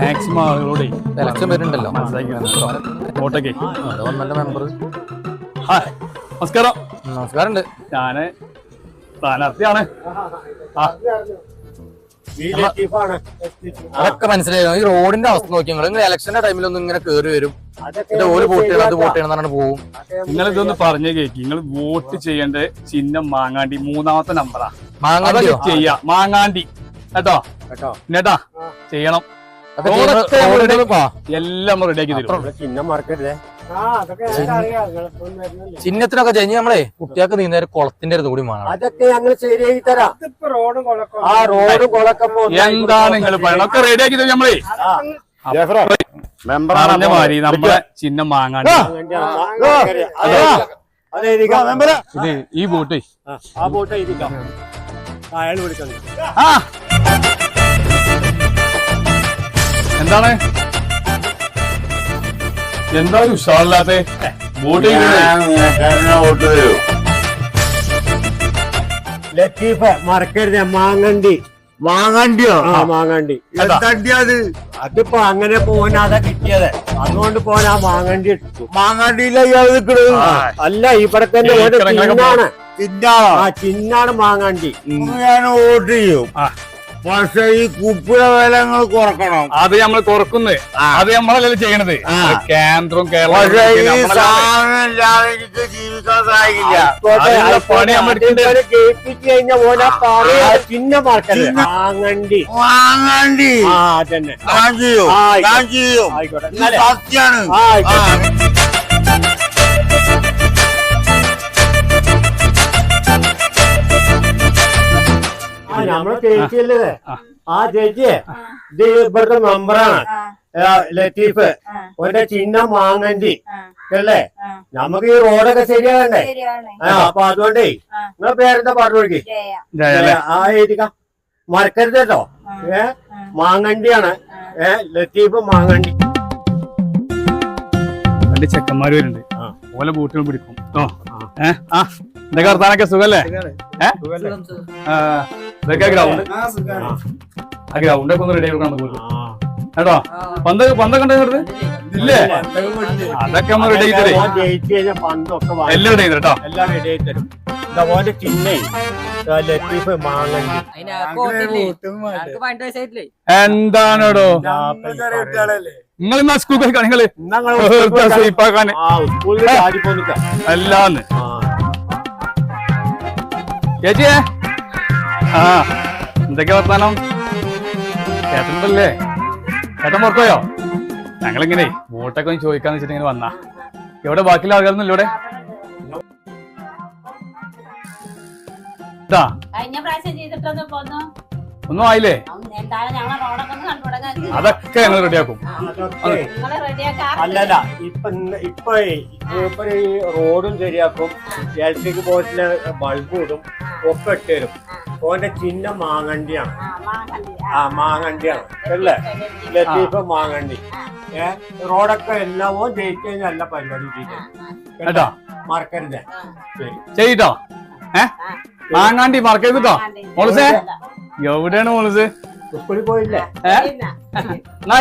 Maximum ആളുകളോടെ election വരുന്നുണ്ടല്ലോ. നമസ്കാരം. നമസ്കാരം. ഞാന് സ്ഥാനാർത്ഥിയാണ്. അതൊക്കെ മനസ്സിലായി. ഈ റോഡിന്റെ അവസ്ഥ നോക്കി നിങ്ങൾ ഇലക്ഷന്റെ ടൈമിലൊന്നും ഇങ്ങനെ കേറി വരും, ഓല് വോട്ട് ചെയ്യണം അത് വോട്ട് ചെയ്യണം എന്ന് പോവും. നിങ്ങൾ ഇതൊന്ന് പറഞ്ഞു കേക്ക്. നിങ്ങൾ വോട്ട് ചെയ്യേണ്ട ചിഹ്നം മാങ്ങാണ്ടി 3ാമത്തെ നമ്പറാ. മാങ്ങാണ്ടി ചെയ്യാ. മാങ്ങാണ്ടി കേട്ടോ കേട്ടാ ചെയ്യണം. എല്ലാം റെഡിയാക്കി തരും. ചിഹ്നം മറക്കരുതേ. ചിഹ്നത്തിനൊക്കെ കഴിഞ്ഞ് നമ്മളെ കുട്ടികൾക്ക് നീന്തേരം കുളത്തിന്റെ അടുത്ത് കൂടി വേണം. അതൊക്കെ ഞങ്ങൾ ശരിയാക്കി തരാം. ആ റോഡ് കുളക്കപ്പോ എന്താണ് നിങ്ങൾ പറയണ? ഒക്കെ റെഡിയാക്കി തരും നമ്മളെ. പറഞ്ഞ മാതിരി നമ്മളെ ചിഹ്നം മാങ്ങാണ്ടി. ഈ ബോട്ട് ആ ബോട്ട് ഇരിക്കാം. അയാൾ വിളിക്കണം. എന്താണ് എന്തായാലും ഉഷാറില്ലാത്ത വോട്ട് ലത്തീഫ് മറക്കരുത്. മാങ്ങണ്ടി. മാങ്ങണ്ടിയോ? മാങ്ങണ്ടി. അത് അതിപ്പോ അങ്ങനെ പോനാതെ കിട്ടിയത്, അതുകൊണ്ട് പോനാ മാങ്ങണ്ടി എടുത്തു. മാങ്ങണ്ടിയില്ല. അല്ല, ഇവിടെ തന്നെ ചിഹ്നാണ്. ചിഹ്നാണ് മാങ്ങണ്ടി. ഞാൻ വോട്ട് ചെയ്യും. പക്ഷെ ഈ കുപ്പിട വിലങ്ങൾ കുറക്കണം. അത് നമ്മൾ കുറക്കുന്നത്. അത് നമ്മളല്ലല്ലോ ചെയ്യണത്. കേന്ദ്രവും പക്ഷെ ഈ സാധനം ഇല്ലാതെ എനിക്ക് ജീവിക്കാൻ സാധിക്കില്ല. പണി നമ്മൾ കേൾപ്പിച്ചു കഴിഞ്ഞ പോലെ ചിഹ്നം മറക്കരുത്. മാങ്ങണ്ടി. മാങ്ങണ്ടി തന്നെ ഞാൻ ചെയ്യും. ഞാൻ ചെയ്യും. സത്യാണ്. നമ്മള് ചേച്ചിയല്ലേ? ആ ചേച്ചിയെ ഇത് ഇവിടുത്തെ മെമ്പറാണ് ലത്തീഫ്. ഓന്റെ ചിഹ്നം മാങ്ങണ്ടി അല്ലേ? നമുക്ക് ഈ റോഡൊക്കെ ശരിയാകണ്ടേ? അപ്പൊ അതുകൊണ്ടേ നിങ്ങളെ പേരെന്താ പറഞ്ഞു കൊടുക്കേ? ആ എഴുതിക്കാം. മറക്കരുത് കേട്ടോ. മാങ്ങണ്ടിയാണ്. ലത്തീഫ് മാങ്ങണ്ടി. രണ്ട് ചെക്കന്മാര് വരുന്നുണ്ട്. ഓലെ ബോട്ടുകൾ പിടിക്കും. എന്തൊക്കെ വർത്താനൊക്കെ സുഖല്ലേ? ഇതൊക്കെ ഗ്രൗണ്ട്. ആ ഗ്രൗണ്ടൊക്കെ ഒന്ന് റെഡി ആക്കണം കേട്ടോ. പന്തൊക്കെ ഉണ്ടോ? ഇല്ലേ? അതൊക്കെ നമ്മൾ റെഡി ആയി തരും. എല്ലാം റെഡി കേട്ടോ. എല്ലാം റെഡി ആയി തരും. ഓന്റെ ചിഹ്നേ ലത്തീഫ് മാങ്ങണ്ടി. എന്താണോ നിങ്ങൾ ഇന്നാ സ്കൂൾ നിങ്ങള് എല്ലാന്ന് ചേച്ചിയെ. എന്തൊക്കെ വർത്താനം? ചേട്ടനുണ്ടല്ലേ? ചേട്ടൻ പുറത്തോയോ? ഞങ്ങളിങ്ങനെ വോട്ടൊക്കെ ഒന്ന് ചോദിക്കാന്ന് വെച്ചിട്ട് ഇങ്ങനെ വന്നാ. എവിടെ ബാക്കിയുള്ള ആളുകളൊന്നും ഇവിടെ? ഒന്നും ആയില്ലേ? അതൊക്കെ ഞങ്ങൾ റെഡിയാക്കും. അല്ലല്ല, ഇപ്പൊ ഈ റോഡും ശരിയാക്കും. ഇലക്ട്രിക് ബോർഡിന് ബൾബ് ഇടും. ഒക്കെ ഇട്ടുതരും. ഓന്റെ ചിഹ്നം മാങ്ങണ്ടിയാണ്. മാങ്ങണ്ടിയാണ് അല്ലേ? ലത്തീഫ് മാങ്ങണ്ടി. റോഡൊക്കെ എല്ലാവോ ജയിച്ചു കഴിഞ്ഞാൽ നല്ല പരിപാടി ചെയ്തോ. മറക്കരുത്. ചെയ്തോ. മാങ്ങാണ്ടി മറക്കരുത് കേട്ടോ. മോളസേ എവിടെയാണ് മോളസ്? സ്കൂളിൽ പോയില്ലേ?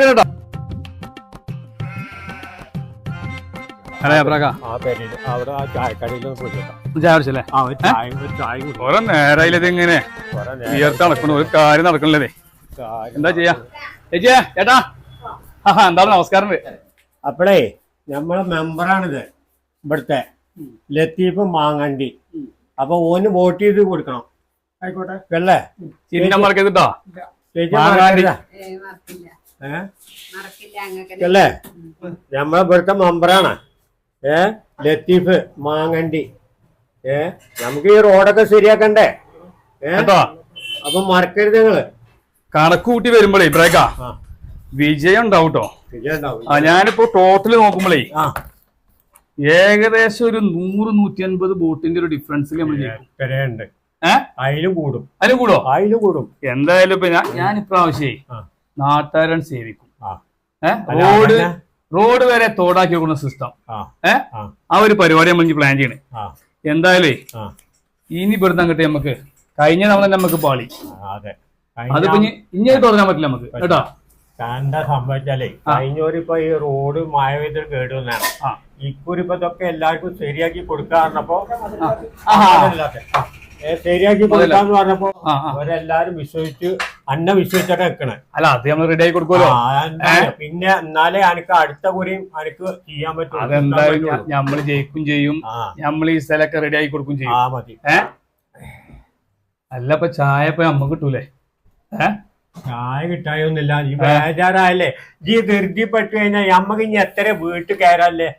കേട്ടോ. അവിടെ ആ ചായക്കടയിലും ഓരോ നേരായില്ലത് ഇങ്ങനെ ഉയർത്ത് നടക്കണു. ഒരു കാര്യം നടക്കണില്ലേ? എന്താ ചെയ്യാ ചേച്ചിയാ? ചേട്ടാ എന്താണ്? നമസ്കാരം. അപ്പഴേ നമ്മളെ മെമ്പറാണിത് ഇവിടുത്തെ ലത്തീഫ് മാങ്ങണ്ടി. അപ്പൊ ഓന് വോട്ട് ചെയ്ത് കൊടുക്കണം. ആയിക്കോട്ടെ അല്ലേ? ചിഹ്നം മറക്കരുത് അല്ലേ? നമ്മളെ ഇവിടുത്തെ മെമ്പറാണ് ലത്തീഫ് മാങ്ങണ്ടി. നമുക്ക് ഈ റോഡൊക്കെ ശരിയാക്കണ്ടേ? അപ്പൊ മറക്കരുത് നിങ്ങള്. കണക്ക് കൂട്ടി വരുമ്പോഴേ ബ്രേക്കാ വിജയം ഉണ്ടാവും കേട്ടോ. ഞാനിപ്പോ ടോട്ടല് നോക്കുമ്പോഴേ ഏകദേശം ഒരു 100-150 ബോട്ടിന്റെ ഒരു ഡിഫറൻസിൽ നമ്മൾ ചെയ്യും. അതിലും കൂടും. അതിലും കൂടും. എന്തായാലും ഇപ്പൊ ഞാൻ ഇപ്രാവശ്യേ നാട്ടുകാരൻ സേവിക്കും. റോഡ് റോഡ് വരെ തോടാക്കി കൊടുക്കുന്ന സിസ്റ്റം ആ ഒരു പരിപാടി നമ്മൾ പ്ലാൻ ചെയ്യണേ. എന്തായാലേ ഇനി ഇവിടുന്ന് അങ്ങോട്ട് നമുക്ക് കഴിഞ്ഞ തവണ നമുക്ക് പാളി, അതിപ്പോ ഇനി തുടങ്ങാൻ പറ്റില്ല നമുക്ക് കേട്ടോ. എന്താ സംഭവിച്ചാലേ കഴിഞ്ഞോരിപ്പോ ഈ റോഡ് മഴ പെയ്തിട്ട് കേടുവന്നാണ്. ഇക്കുറിപ്പോ ഇതൊക്കെ എല്ലാവർക്കും ശരിയാക്കി കൊടുക്കാറുണ്ടപ്പോ ശരിയാക്കി കൊടുക്കാന്ന് പറഞ്ഞപ്പോ അവരെല്ലാരും വിശ്വസിച്ച് വിശ്വസിച്ചിട്ട് വെക്കണേ. അല്ല അത് നമ്മൾ റെഡി ആക്കി കൊടുക്കുമല്ലോ. പിന്നെ എന്നാലേ എനിക്ക് അടുത്ത കുറിയും എനിക്ക് ചെയ്യാൻ പറ്റും. അതെന്തായാലും നമ്മള് ജയിക്കും ചെയ്യും, നമ്മൾ ഈ സ്ഥലമൊക്കെ റെഡി ആക്കി കൊടുക്കും ചെയ്യും. മതി. അല്ല ഇപ്പൊ ചായ ഇപ്പൊ നമ്മക്ക് കിട്ടൂലേ? ചായ കിട്ടായൊന്നുമില്ല. ഈ ബേജാറായല്ലേ, ഈ ധൃതിപ്പെട്ടു കഴിഞ്ഞാൽ നമ്മക്ക് ഇനി എത്ര വീട്ടിൽ കയറല്ലേ?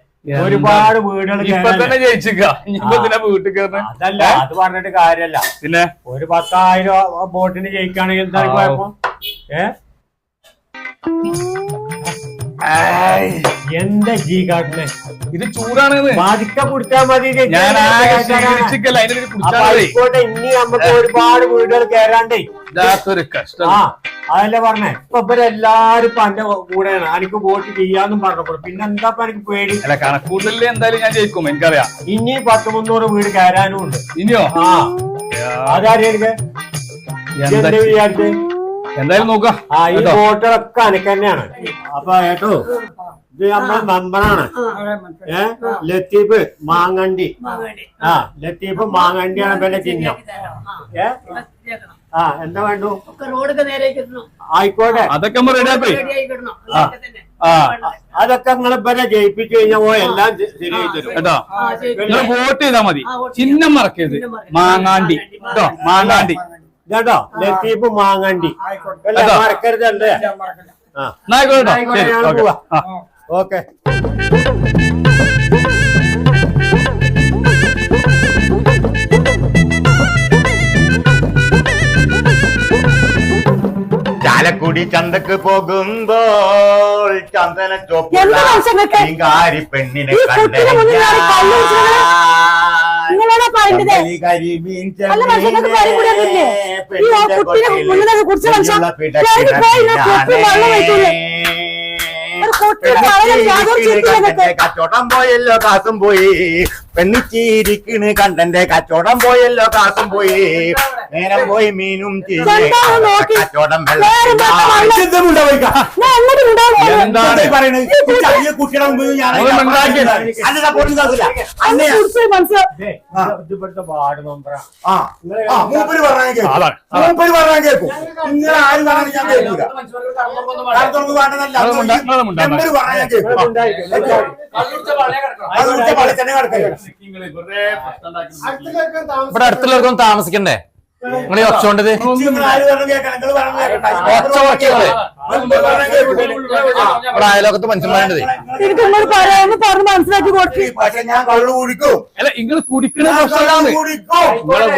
ഒരുപാട് വീടുകൾ വീട്ടിൽ കയറണം. അതല്ല, അത് പറഞ്ഞിട്ട് കാര്യല്ല. പിന്നെ ഒരു 10,000 ബോട്ടിന് ജയിക്കുകയാണെങ്കിൽ എന്താണ് കുഴപ്പം? എന്താ ജീ കാട്ടിനെ? ഇത് ചൂടാണ്, ബാധിക്ക കുടിച്ചാൽ മതി. ആയിക്കോട്ടെ, ഇനി നമുക്ക് ഒരുപാട് വീടുകൾ കയറാണ്ടേ. അതല്ലേ പറഞ്ഞേ, ഇപ്പൊ ഇവരെല്ലാരും ഇപ്പൊ എന്റെ കൂടെയാണ്. എനിക്ക് വോട്ട് ചെയ്യാന്നും പറഞ്ഞപ്പോൾ പിന്നെ എന്താ എനിക്ക് പേടി? അല്ല കണക്കൂട്ടലിൽ എന്തായാലും ഞാൻ ജയിക്കും, എനിക്കറിയാം. ഇനി 100-300 വീട് കയറാനും ഉണ്ട്. ഇനിയോ? അതാരെനിക്ക് വിചാരിച്ചേ? എന്തായാലും നോക്കാം. ഈ വോട്ടുകളൊക്കെ എനിക്ക് തന്നെയാണ്. അപ്പൊ കേട്ടോ, ഇത് നമ്മളെ മെമ്പറാണ്. ലത്തീഫ് മാങ്ങണ്ടി. ലത്തീഫ് മാങ്ങണ്ടിയാണ് പിന്നെ ചിഹ്നം. എന്താ വേണ്ടു? ആയിക്കോട്ടെ, അതൊക്കെ അതൊക്കെ നിങ്ങൾ ഇവരെ ജയിപ്പിച്ചു കഴിഞ്ഞാൽ എല്ലാം ശരിയായി തരും കേട്ടോ. നിങ്ങൾ വോട്ട് ചെയ്താൽ മതി, ചിഹ്നം മറക്കരുത്. മാങ്ങാണ്ടി കേട്ടോ, മാങ്ങാണ്ടി കേട്ടോ. ലത്തീഫ് മാങ്ങണ്ടി മറക്കരുതല്ലേ? ഓക്കെ. ചാലക്കുടി ചന്തക്ക് പോകുമ്പോൾ ചന്ദന ചോപ്പി പെണ്ണിനെ കച്ചവടം പോയല്ലോ കാസും പോയി, പെണ്ണിച്ചിരിക്കണ് കണ്ടന്റെ കച്ചവടം പോയല്ലോ കാസും പോയി, നേരം പോയി മീനും കച്ചവടം വാർഡ് മെമ്പറാ. മൂപ്പര് പറഞ്ഞാൽ കേൾക്കും. നിങ്ങൾ ആരും പറഞ്ഞാൽ ഞാൻ കേൾക്കില്ല. ഇവിടെ അടുത്തുള്ളവർക്കൊന്നും താമസിക്കണ്ടേ? നിങ്ങളീ ഒച്ചോണ്ടത് അയലോകത്ത് മനുഷ്യന്മാരുണ്ട്. മനസ്സിലാക്കി ഞാൻ കള്ളു കുടിക്കും. അല്ല നിങ്ങൾ കുടിക്കണ പ്രശ്നമാണ്.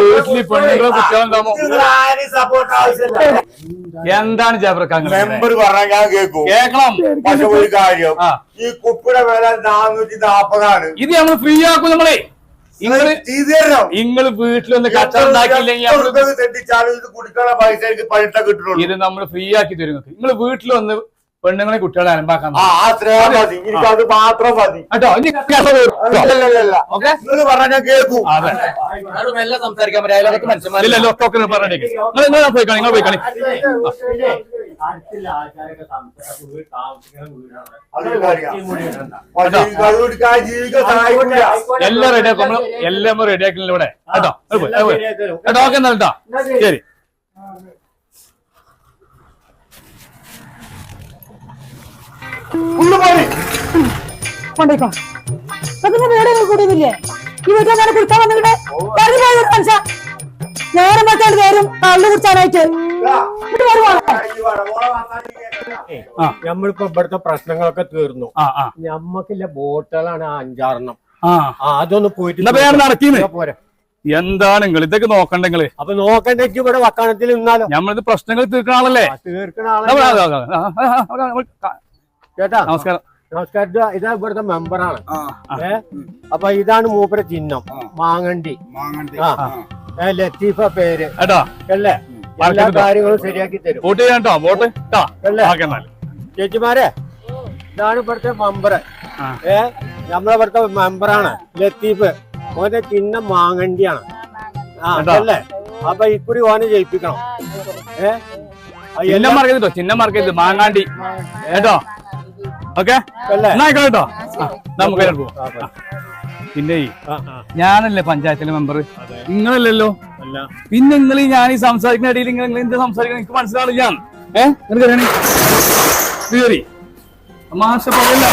വീട്ടിൽ പെണ്ണുങ്ങളെ കുട്ടികളുണ്ടാമോ? എന്താണ് ജാബ്രക്ക മെമ്പർ പറഞ്ഞാൽ ഞാൻ കേൾക്കും. കേൾക്കണം. പക്ഷെ ഒരു കാര്യം, ഈ കുപ്പിയുടെ വില 440 ഇത് നമ്മൾ ഫ്രീ ആക്കും. നമ്മളെ നിങ്ങൾ വീട്ടിലൊന്ന് കച്ചവടം കുടിക്കാനുള്ള പൈസ എനിക്ക് പൈസ കിട്ടുള്ളൂ. ഇത് നമ്മൾ ഫ്രീ ആക്കി തരും. നിങ്ങൾ വീട്ടിൽ വന്ന് പെണ്ണുങ്ങളെ കുട്ടികളെ അലമ്പാക്കാൻ അത് മാത്രം മതി കേട്ടോ. പറഞ്ഞാൽ ഞാൻ കേൾക്കും. സംസാരിക്കാൻ പറ്റും. അയലോകത്ത് മനുഷ്യന്മാരില്ലല്ലോ. നിങ്ങൾ പോയി കളി. എല്ലാം റെഡിയാക്കും. നമ്മൾ എല്ലാം റെഡിയാക്കില്ല ഇവിടെ കേട്ടോ. കേട്ടോ, ഓക്കെ എന്നാൽ കേട്ടോ, ശരി. കൊണ്ടേക്കോ കൂടിയില്ലേ? ഈ വീട്ടിൽ കുടിക്കാൻ വന്നിട്ട് മനുഷ്യ നേരം വെച്ചാൽ കയറും കള്ളു കുടിച്ചാനായിട്ട്. നമ്മളിപ്പോ ഇവിടുത്തെ പ്രശ്നങ്ങളൊക്കെ തീർന്നു. നമ്മക്കില്ല ബോട്ടുകളാണ് 5-6 അതൊന്ന് പോയിട്ട് പോരാ. എന്താണ് നിങ്ങൾ ഇതൊക്കെ നോക്കണ്ട? നിങ്ങള് അപ്പൊ നോക്കണ്ട ഇവിടെ വക്കാണത്തിൽ നിന്നാലോ? നമ്മളിത് പ്രശ്നങ്ങൾ തീർക്കണ ആളല്ലേ? കേട്ടാ. നമസ്കാരം. നമസ്കാരം. ഇതാ ഇവിടുത്തെ മെമ്പറാണ്. അപ്പൊ ഇതാണ് മൂപ്പര ചിഹ്നം മാങ്ങണ്ടി. ലത്തീഫ പേര് അല്ലേ? എല്ലാ കാര്യങ്ങളും ശരിയാക്കി തരും. വോട്ട് ചെയ്യാൻ വോട്ട് ചേച്ചിമാരെ ഇതാണ് ഇവിടുത്തെ മെമ്പർ. ആ. നമ്മളെ ഇവിടുത്തെ മെമ്പറാണ് ലത്തീഫ്. ഓന്റെ ചിഹ്നം മാങ്ങണ്ടിയാണ്. കേട്ടോ? അല്ലേ? അപ്പൊ ഇക്കുറി ഓനെ ജയിപ്പിക്കണം. ചിഹ്നം മാർക്ക് ചെയ്തിട്ടോ, ചിഹ്നം മാർക്ക് ചെയ്ത് മാങ്ങാണ്ടി കേട്ടോ. ഓക്കെ കേട്ടോ. നമുക്ക് പോവാം. പിന്നെ ഞാനല്ലേ പഞ്ചായത്തിലെ മെമ്പർ, നിങ്ങളല്ലല്ലോ. പിന്നെ നിങ്ങൾ ഞാൻ ഈ സംസാരിക്കുന്ന ഇടയിൽ നിങ്ങൾ എന്ത് സംസാരിക്കണം എനിക്ക് മനസ്സിലാവില്ല. ഞാൻ നിനക്ക് മാഷ പറയല്ല.